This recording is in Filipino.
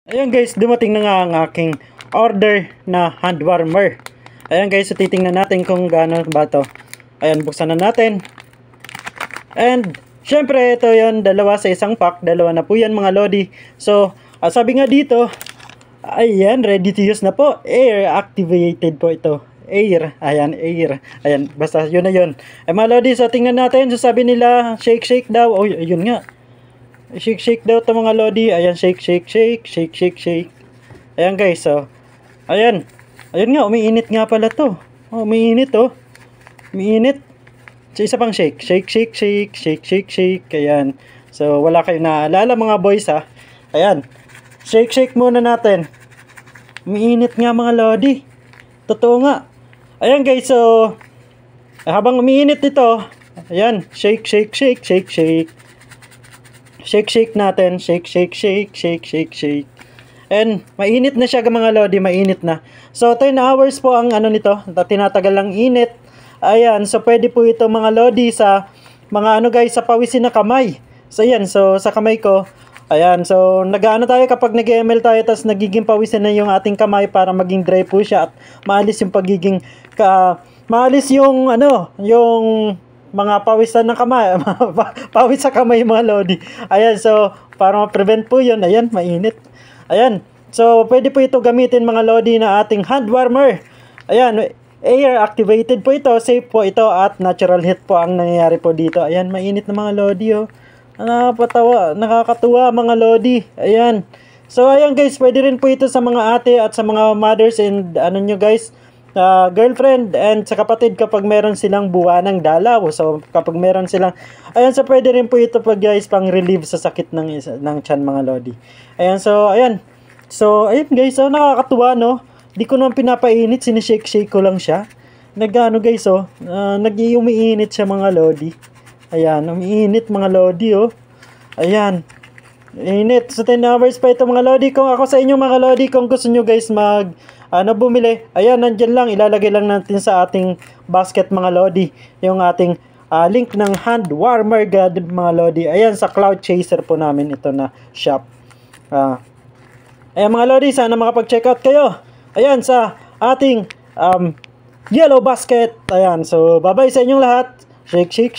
Ayan guys, dumating na nga ang aking order na hand warmer. Ayan guys, so titingnan natin kung gaano ba to. Ayan, buksan na natin. And syempre ito yon, dalawa sa isang pack. Dalawa na po yan mga lodi. So sabi nga dito, ayan, ready to use na po. Air activated po ito. Air, ayan, air. Ayan, basta yun na yun. Ay mga lodi, so tingnan natin. So sabi nila, shake daw. Oh, yun nga. Shake daw to mga lodi. Ayan, shake. Ayan guys, so ayan. Ayun nga, umiinit nga pala to. Oh, umiinit oh. Umiinit. So isa pang shake. Ayan. So wala kayong naalala mga boys ha. Ayan. Shake muna natin. Umiinit nga mga lodi. Totoo nga. Ayan guys, so habang umiinit ito, ayan, shake natin. Shake. And mainit na siya mga lodi, mainit na. So 10 hours po ang ano nito, tinatagal lang init. Ayan, so pwede po ito mga lodi sa mga ano guys, sa pawisin na kamay. So ayan, so sa kamay ko, ayan, so nag-ano tayo kapag nag-ML tayo, tapos nagiging pawisin na yung ating kamay para maging dry po siya at maalis yung pagiging maalis yung ano, yung mga pawisan ng kamay, pawis sa kamay mga lodi. Ayan, so para ma-prevent po yun, ayan, mainit. Ayan, so pwede po ito gamitin mga lodi na ating hand warmer. Ayan, air activated po ito, safe po ito at natural heat po ang nangyayari po dito. Ayan, mainit na mga lodi oh. Nakakatuwa mga lodi. Ayan. So ayan guys, pwede rin po ito sa mga ate at sa mga mothers and ano nyo guys, girlfriend and sa kapatid kapag meron silang buwanang dalaw. So kapag meron silang, ayan, so pwede rin po ito pag guys pang relieve sa sakit ng tiyan mga lodi. Ayan, so ayan. So ayun guys, so nakakatuwa no. Di ko naman pinapainit, sinishake ko lang siya. Nagano guys oh, umiinit siya mga lodi. Ayan, umiinit mga lodi oh. Ayan. Init. So 10 hours pa ito mga lodi. Kung ako sa inyo mga lodi, kung gusto nyo guys bumili, ayan, nandyan lang, ilalagay lang natin sa ating basket mga lodi yung ating link ng hand warmer god mga lodi. Ayan, sa Cloud Chaser po namin ito na shop. Ayan mga lodi, sana makapag-check out kayo. Ayan, sa ating yellow basket. Ayan, so bye-bye sa inyong lahat. Shake.